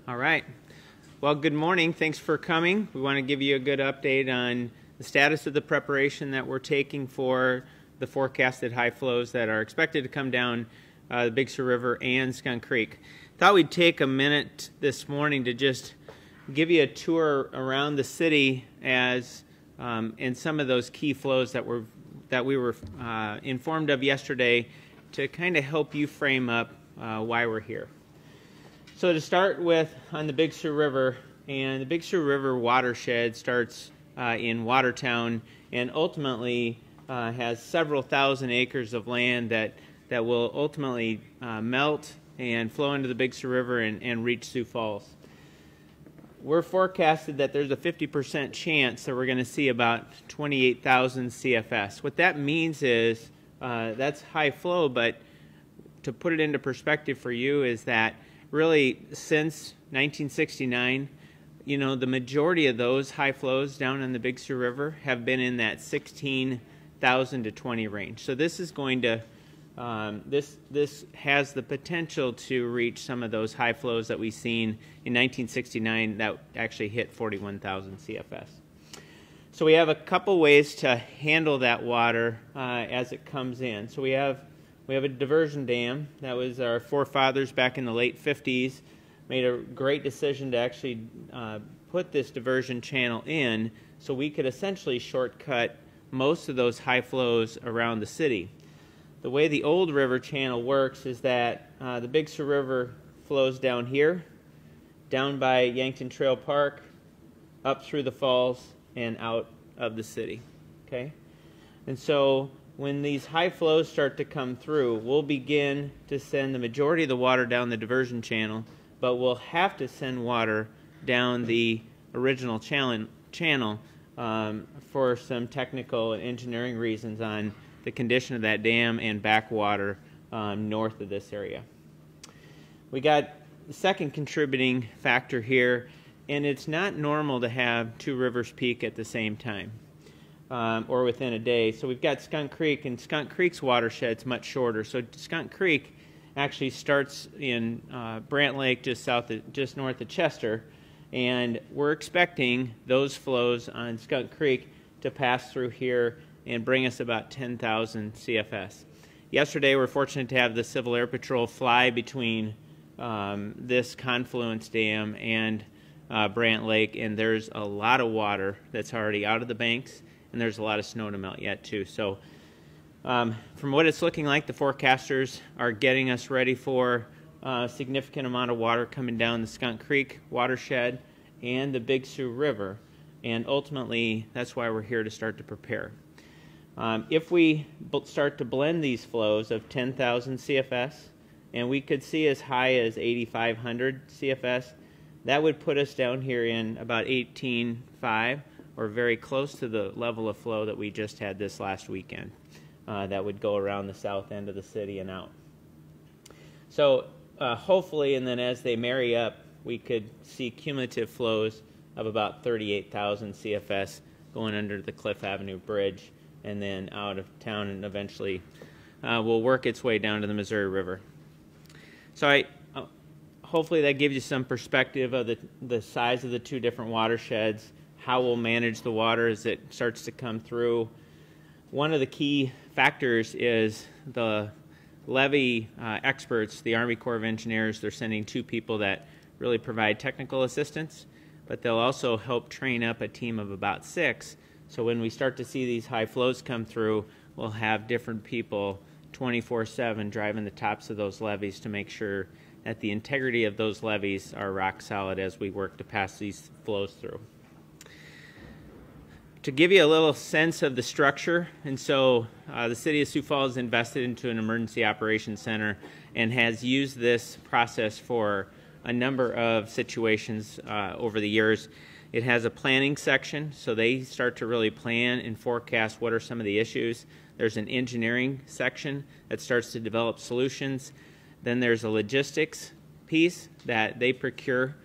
All right. Well, good morning. Thanks for coming. We want to give you a good update on the status of the preparation that we're taking for the forecasted high flows that are expected to come down the Big Sioux River and Skunk Creek. Thought we'd take a minute this morning to just give you a tour around the city as and some of those key flows that we were informed of yesterday to kind of help you frame up why we're here. So to start with, on the Big Sioux River, and the Big Sioux River watershed starts in Watertown and ultimately has several thousand acres of land that will ultimately melt and flow into the Big Sioux River and reach Sioux Falls. We're forecasted that there's a 50% chance that we're going to see about 28,000 CFS. What that means is that's high flow, but to put it into perspective for you is that really since 1969, you know, the majority of those high flows down in the Big Sioux River have been in that 16,000 to 20 range. So this is going to this has the potential to reach some of those high flows that we've seen in 1969 that actually hit 41,000 CFS. So we have a couple ways to handle that water as it comes in. So we have a diversion dam. That was our forefathers back in the late 50s made a great decision to actually put this diversion channel in so we could essentially shortcut most of those high flows around the city. The way the old river channel works is that the Big Sioux River flows down here, down by Yankton Trail Park, up through the falls, and out of the city. Okay? And so when these high flows start to come through, we'll begin to send the majority of the water down the diversion channel, but we'll have to send water down the original channel for some technical and engineering reasons on the condition of that dam and backwater north of this area. We got the second contributing factor here, and it's not normal to have two rivers peak at the same time or within a day. So we've got Skunk Creek, and Skunk Creek's watershed's much shorter. So Skunk Creek actually starts in Brant Lake just north of Chester, and we're expecting those flows on Skunk Creek to pass through here and bring us about 10,000 CFS. Yesterday, we're fortunate to have the Civil Air Patrol fly between this confluence dam and Brant Lake, and there's a lot of water that's already out of the banks, and there's a lot of snow to melt yet too. So from what it's looking like, the forecasters are getting us ready for a significant amount of water coming down the Skunk Creek watershed and the Big Sioux River, and ultimately that's why we're here to start to prepare. If we start to blend these flows of 10,000 CFS, and we could see as high as 8,500 CFS, that would put us down here in about 18.5, or very close to the level of flow that we just had this last weekend. That would go around the south end of the city and out. So hopefully, and then as they marry up, we could see cumulative flows of about 38,000 CFS going under the Cliff Avenue Bridge and then out of town, and eventually will work its way down to the Missouri River. So hopefully that gives you some perspective of the size of the two different watersheds, how we'll manage the water as it starts to come through. One of the key factors is the levee experts, the Army Corps of Engineers. They're sending two people that really provide technical assistance, but they'll also help train up a team of about 6. So when we start to see these high flows come through, we'll have different people 24/7 driving the tops of those levees to make sure that the integrity of those levees are rock solid as we work to pass these flows through. To give you a little sense of the structure, and so the city of Sioux Falls invested into an emergency operations center and has used this process for a number of situations over the years. It has a planning section, so they start to really plan and forecast what are some of the issues. There's an engineering section that starts to develop solutions. Then there's a logistics piece that they procure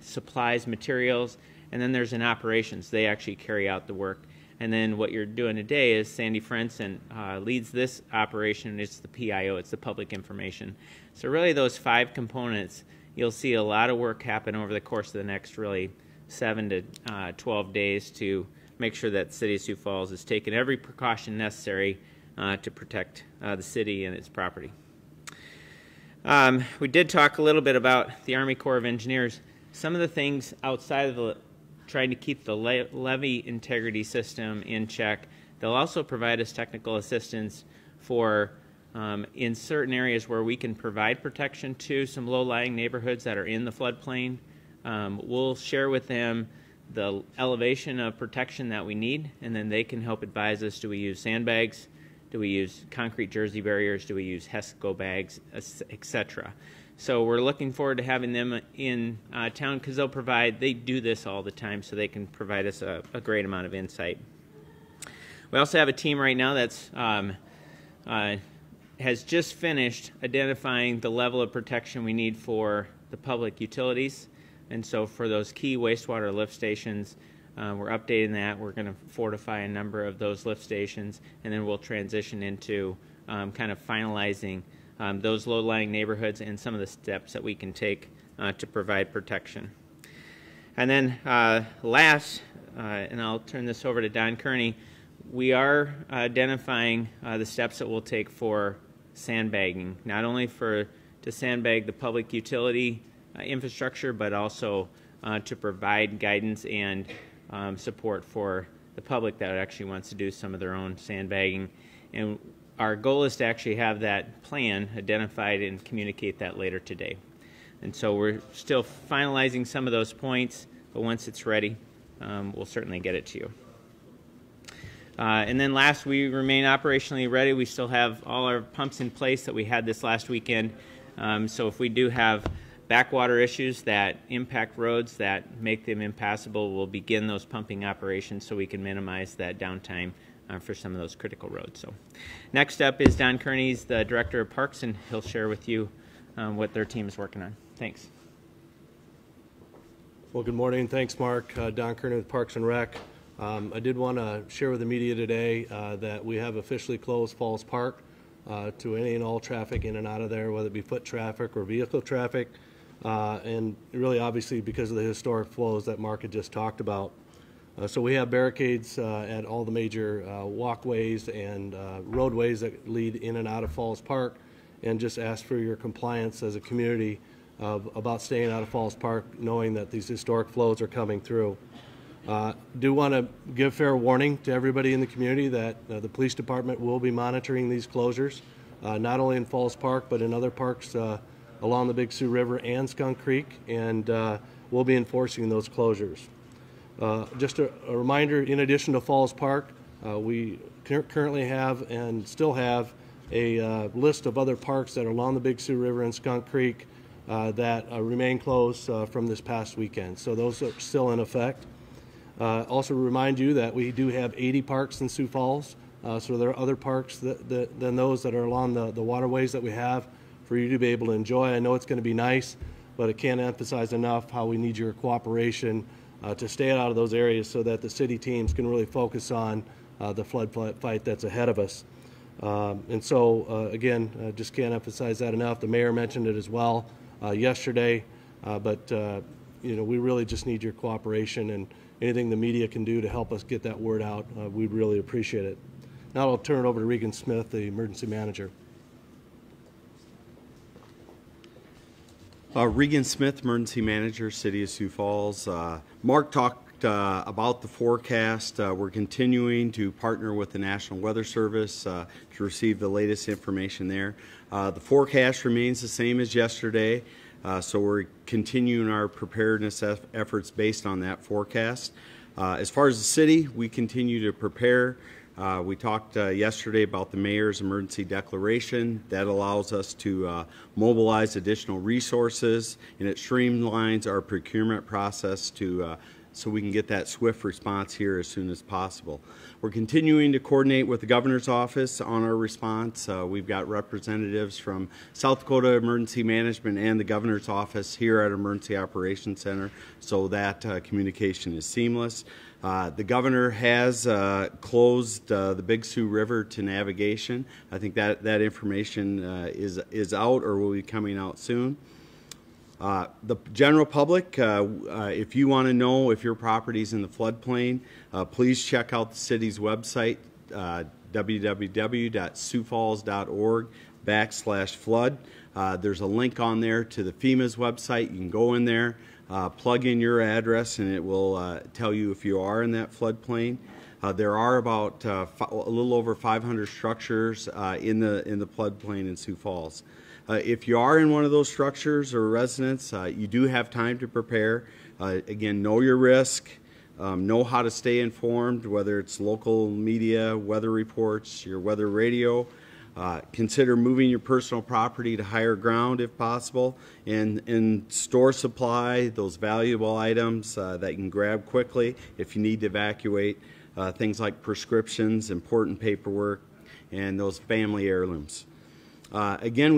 supplies, materials, and then there's an operations. They actually carry out the work. And then what you're doing today is Sandy Frenson leads this operation. It's the PIO, it's the public information. So really those 5 components, you'll see a lot of work happen over the course of the next really 7 to 12 days to make sure that the City of Sioux Falls is taking every precaution necessary to protect the city and its property. We did talk a little bit about the Army Corps of Engineers. Some of the things outside of trying to keep the levee integrity system in check, they'll also provide us technical assistance for in certain areas where we can provide protection to some low-lying neighborhoods that are in the floodplain. We'll share with them the elevation of protection that we need, and then they can help advise us, do we use sandbags, do we use concrete jersey barriers, do we use HESCO bags, etc. So we're looking forward to having them in town because they do this all the time, so they can provide us a great amount of insight. We also have a team right now that's has just finished identifying the level of protection we need for the public utilities. And so for those key wastewater lift stations, we're updating that. We're going to fortify a number of those lift stations, and then we'll transition into kind of finalizing those low-lying neighborhoods and some of the steps that we can take to provide protection. And then last, and I'll turn this over to Don Kearney, we are identifying the steps that we'll take for sandbagging, not only to sandbag the public utility infrastructure, but also to provide guidance and support for the public that actually wants to do some of their own sandbagging. And our goal is to actually have that plan identified and communicate that later today. And so we're still finalizing some of those points, but once it's ready, we'll certainly get it to you. And then last, we remain operationally ready. We still have all our pumps in place that we had this last weekend. So if we do have backwater issues that impact roads that make them impassable, we'll begin those pumping operations so we can minimize that downtime for some of those critical roads. So next up is Don Kearney, he's the Director of Parks, and he'll share with you what their team is working on. Thanks. Well, good morning. Thanks, Mark. Don Kearney with Parks and Rec. I did want to share with the media today that we have officially closed Falls Park to any and all traffic in and out of there, whether it be foot traffic or vehicle traffic, and really obviously because of the historic flows that Mark had just talked about. So we have barricades at all the major walkways and roadways that lead in and out of Falls Park, and just ask for your compliance as a community about staying out of Falls Park, knowing that these historic flows are coming through. Do want to give fair warning to everybody in the community that the police department will be monitoring these closures, not only in Falls Park but in other parks along the Big Sioux River and Skunk Creek, and we'll be enforcing those closures. Just a reminder, in addition to Falls Park, we currently have and still have a list of other parks that are along the Big Sioux River and Skunk Creek that remain closed from this past weekend. So those are still in effect. Also remind you that we do have 80 parks in Sioux Falls, so there are other parks than those that are along the waterways that we have for you to be able to enjoy. I know it's going to be nice, but I can't emphasize enough how we need your cooperation to stay out of those areas so that the city teams can really focus on the flood fight that's ahead of us. And so, again, just can't emphasize that enough. The mayor mentioned it as well yesterday, but you know, we really just need your cooperation, and anything the media can do to help us get that word out, we'd really appreciate it. Now I'll turn it over to Regan Smith, the emergency manager. Regan Smith, emergency manager, City of Sioux Falls. Mark talked about the forecast. We're continuing to partner with the National Weather Service to receive the latest information there. The forecast remains the same as yesterday, so we're continuing our preparedness efforts based on that forecast. As far as the city, we continue to prepare. We talked yesterday about the mayor's emergency declaration. That allows us to mobilize additional resources, and it streamlines our procurement process to so we can get that swift response here as soon as possible. We're continuing to coordinate with the Governor's Office on our response. We've got representatives from South Dakota Emergency Management and the Governor's Office here at Emergency Operations Center, so that communication is seamless. The Governor has closed the Big Sioux River to navigation. I think that information is out or will be coming out soon. The general public, if you want to know if your property is in the floodplain, please check out the city's website, www.siouxfalls.org/flood. There's a link on there to the FEMA's website. You can go in there, plug in your address, and it will tell you if you are in that floodplain. There are about a little over 500 structures in the floodplain in Sioux Falls. If you are in one of those structures or residents, you do have time to prepare. Again, know your risk, know how to stay informed, whether it's local media, weather reports, your weather radio. Consider moving your personal property to higher ground if possible, and store supply those valuable items that you can grab quickly if you need to evacuate, things like prescriptions, important paperwork, and those family heirlooms. Again,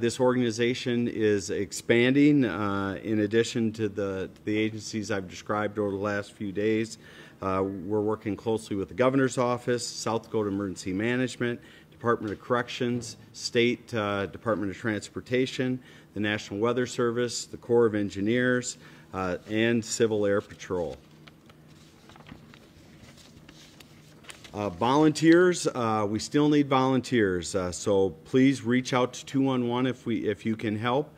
this organization is expanding in addition to the agencies I've described over the last few days. We're working closely with the Governor's Office, South Dakota Emergency Management, Department of Corrections, State Department of Transportation, the National Weather Service, the Corps of Engineers, and Civil Air Patrol. Volunteers, we still need volunteers, so please reach out to 211 if you can help.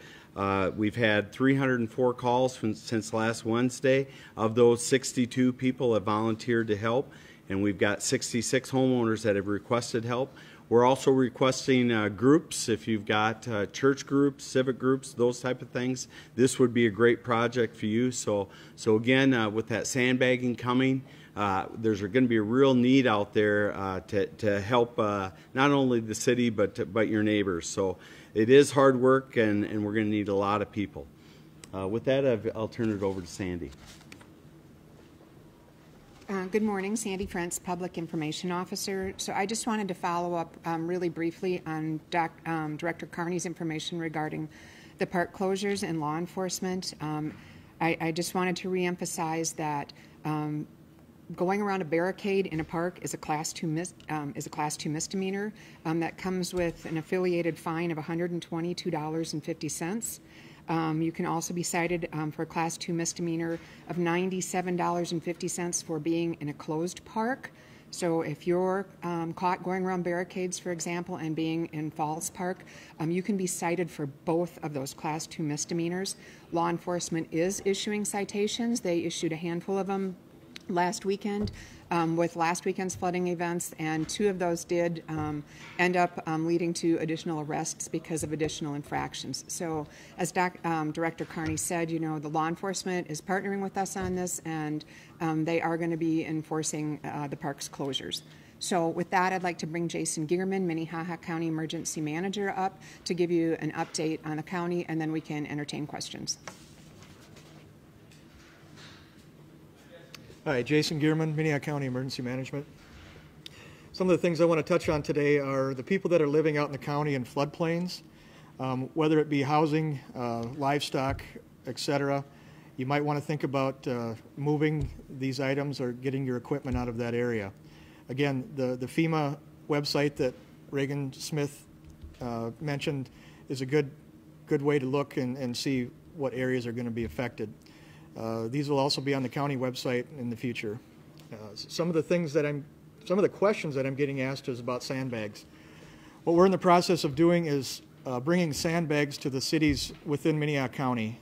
We've had 304 calls since last Wednesday. Of those, 62 people have volunteered to help, and we've got 66 homeowners that have requested help. We're also requesting groups. If you've got church groups, civic groups, those type of things, this would be a great project for you. So again, with that sandbagging coming, there's going to be a real need out there to help not only the city but your neighbors. So it is hard work, and we're going to need a lot of people. With that, I'll turn it over to Sandy. Good morning, Sandy Frentz, Public Information Officer. So I just wanted to follow up really briefly on Director Carney's information regarding the park closures and law enforcement. I just wanted to reemphasize that going around a barricade in a park is a Class 2 misdemeanor that comes with an affiliated fine of $122.50. You can also be cited for a Class 2 misdemeanor of $97.50 for being in a closed park. So if you're caught going around barricades, for example, and being in Falls Park, you can be cited for both of those Class 2 misdemeanors. Law enforcement is issuing citations. They issued a handful of them last weekend with last weekend's flooding events, and 2 of those did end up leading to additional arrests because of additional infractions. So as Director Carney said, you know, the law enforcement is partnering with us on this, and they are going to be enforcing the park's closures. So with that, I'd like to bring Jason Gierman, Minnehaha County Emergency Manager, up to give you an update on the county, and then we can entertain questions. Hi, Jason Gierman, Minnehaha County Emergency Management. Some of the things I want to touch on today are the people that are living out in the county in floodplains, whether it be housing, livestock, etc. You might want to think about moving these items or getting your equipment out of that area. Again, the FEMA website that Reagan Smith mentioned is a good way to look and see what areas are going to be affected. These will also be on the county website in the future. Some of the questions that I'm getting asked is about sandbags. What we're in the process of doing is bringing sandbags to the cities within Minnehaha County,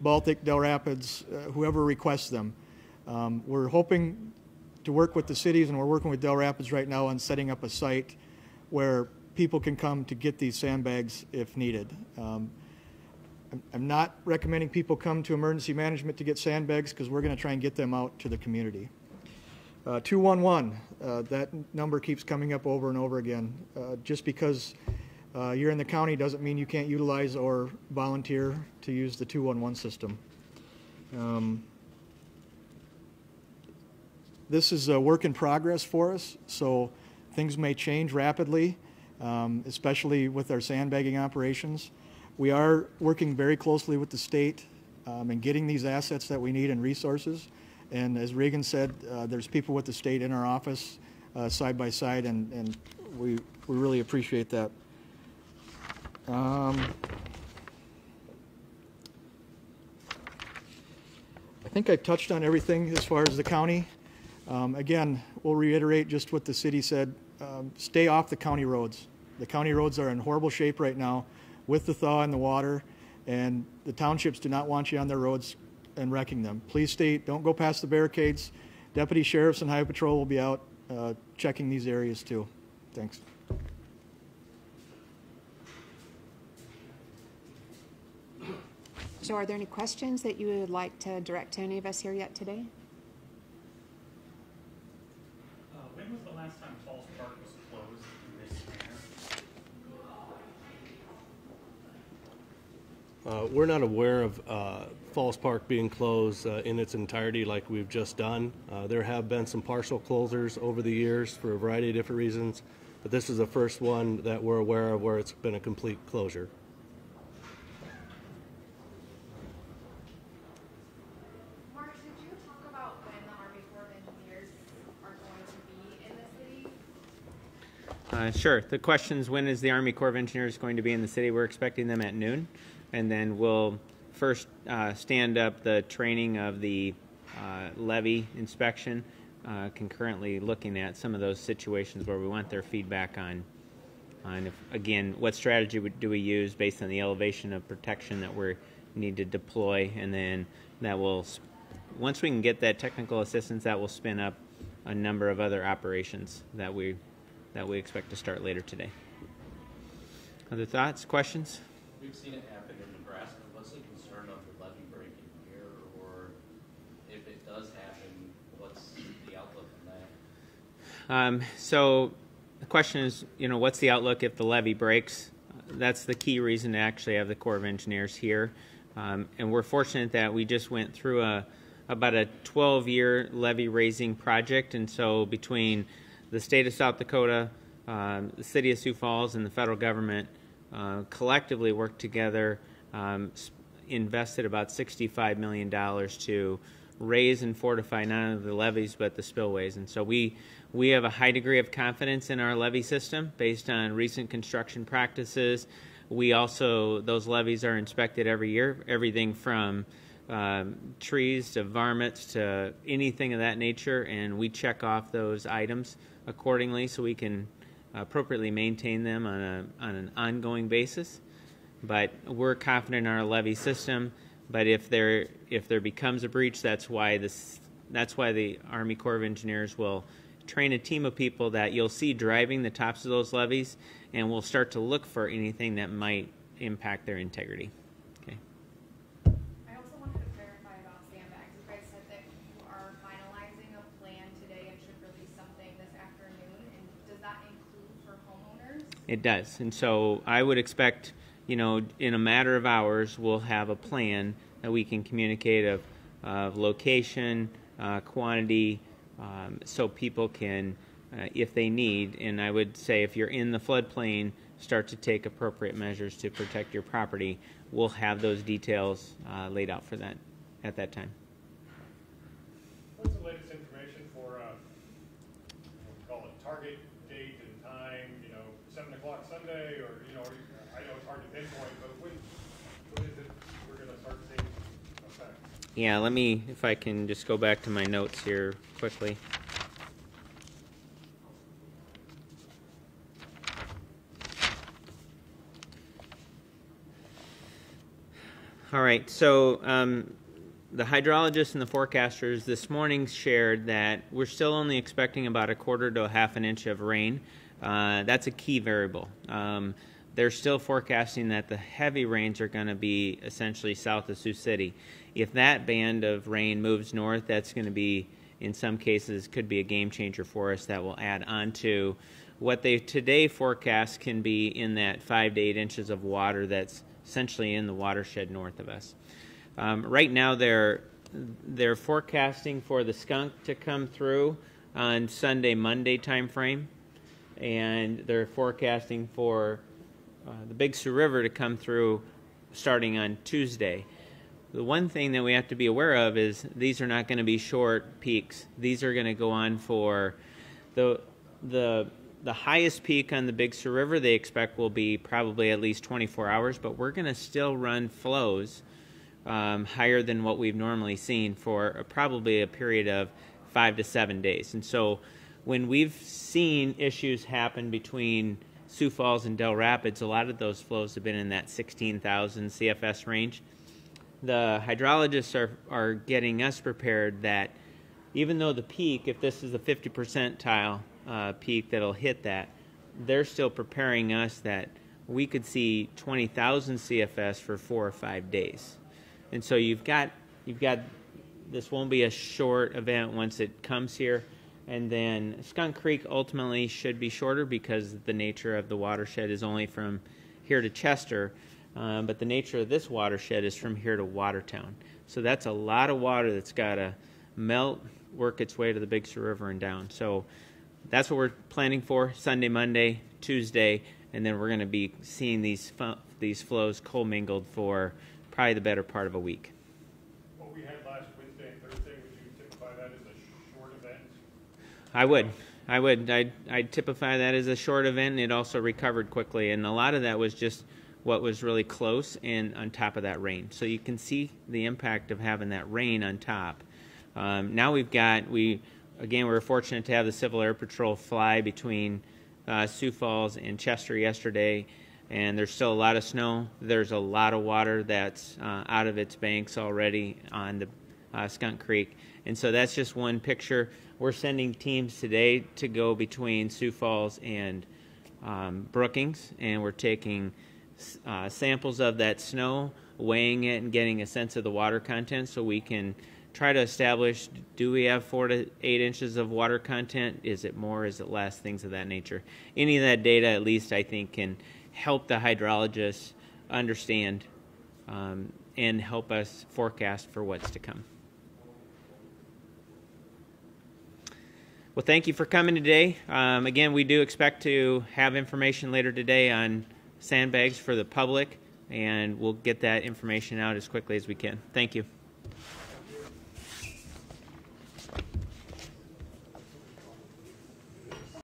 Baltic, Del Rapids, whoever requests them. We're hoping to work with the cities, and we're working with Del Rapids right now on setting up a site where people can come to get these sandbags if needed. I'm not recommending people come to emergency management to get sandbags because we're going to try and get them out to the community. 211, that number keeps coming up over and over again. Just because you're in the county doesn't mean you can't utilize or volunteer to use the 211 system. This is a work in progress for us, so things may change rapidly, especially with our sandbagging operations. We are working very closely with the state and getting these assets that we need and resources. And as Regan said, there's people with the state in our office side by side, and we really appreciate that. I think I touched on everything as far as the county. Again, we'll reiterate just what the city said. Stay off the county roads. The county roads are in horrible shape right now with the thaw and the water, and the townships do not want you on their roads and wrecking them. Please don't go past the barricades. Deputy sheriffs and highway patrol will be out checking these areas too. Thanks. So are there any questions that you would like to direct to any of us here yet today? When was the last time Falls Park was closed in this manner? We're not aware of Falls Park being closed in its entirety like we've just done. There have been some partial closures over the years for a variety of different reasons, but this is the first one that we're aware of where it's been a complete closure. Mark, did you talk about when the Army Corps of Engineers are going to be in the city? Sure. The question is, when is the Army Corps of Engineers going to be in the city? We're expecting them at noon, and then we'll first stand up the training of the levee inspection, concurrently looking at some of those situations where we want their feedback on if, again, what strategy do we use based on the elevation of protection that we need to deploy, and then that will, once we can get that technical assistance, that will spin up a number of other operations that we expect to start later today. Other thoughts, questions? We've seen it happen in Nebraska. What's the concern of the levee breaking here, or if it does happen, what's the outlook on that? So the question is, what's the outlook if the levee breaks? That's the key reason to actually have the Corps of Engineers here. And we're fortunate that we just went through about a 12-year levee raising project, and so between the state of South Dakota, the city of Sioux Falls, and the federal government collectively worked together, invested about $65 million to raise and fortify not only the levees but the spillways. And so we have a high degree of confidence in our levee system based on recent construction practices. We also, those levees are inspected every year, everything from trees to varmints to anything of that nature, and we check off those items accordingly so we can appropriately maintain them on an ongoing basis. But we're confident in our levee system. But if there becomes a breach, that's why the Army Corps of Engineers will train a team of people that you'll see driving the tops of those levees, and we'll start to look for anything that might impact their integrity. Okay. I also wanted to clarify about sandbags. You guys said that you are finalizing a plan today and should release something this afternoon. And does that include for homeowners? It does. And so I would expect, in a matter of hours, we'll have a plan that we can communicate of location, quantity, so people can, if they need, and I would say if you're in the floodplain, start to take appropriate measures to protect your property. We'll have those details laid out for that at that time. What's the latest information for, call it target date and time, 7 o'clock Sunday, or, I know it's hard to pinpoint, but when is it we're going to start seeing effect? Yeah, let me, if I can just go back to my notes here quickly. All right, so the hydrologists and the forecasters this morning shared that we're still only expecting about 1/4 to 1/2 inch of rain. That's a key variable. They're still forecasting that the heavy rains are going to be essentially south of Sioux City. If that band of rain moves north, that's going to be, in some cases, could be a game changer for us that will add on to what they today forecast can be in that 5 to 8 inches of water that's essentially in the watershed north of us. Right now they're they're forecasting for the skunk to come through on Sunday, Monday time frame, and they're forecasting for the Big Sioux River to come through starting on Tuesday. The one thing that we have to be aware of is these are not going to be short peaks. These are going to go on for the highest peak on the Big Sioux River they expect will be probably at least 24 hours, but we're going to still run flows higher than what we've normally seen for probably a period of 5 to 7 days. And so when we've seen issues happen between Sioux Falls and Del Rapids, a lot of those flows have been in that 16,000 CFS range. The hydrologists are getting us prepared that even though the peak, if this is a 50 percentile peak that'll hit that, they're still preparing us that we could see 20,000 CFS for 4 or 5 days. And so you've got this won't be a short event once it comes here. And then Skunk Creek ultimately should be shorter because the nature of the watershed is only from here to Chester. But the nature of this watershed is from here to Watertown. So that's a lot of water that's got to melt, work its way to the Big Sioux River and down. So that's what we're planning for Sunday, Monday, Tuesday, and then we're going to be seeing these flows commingled for probably the better part of a week. What we had last Wednesday and Thursday, would you typify that as a short event? I would. I'd typify that as a short event, and it also recovered quickly. And a lot of that was just what was really close and on top of that rain. So you can see the impact of having that rain on top. Now we were fortunate to have the Civil Air Patrol fly between Sioux Falls and Chester yesterday, and there's still a lot of snow. There's a lot of water that's out of its banks already on the Skunk Creek. And so that's just one picture. We're sending teams today to go between Sioux Falls and Brookings, and we're taking samples of that snow, weighing it, and getting a sense of the water content so we can try to establish, do we have 4 to 8 inches of water content? Is it more? Is it less? Things of that nature. Any of that data, at least, I think, can help the hydrologists understand and help us forecast for what's to come. Well, thank you for coming today. Again, we do expect to have information later today on sandbags for the public, and we'll get that information out as quickly as we can. Thank you.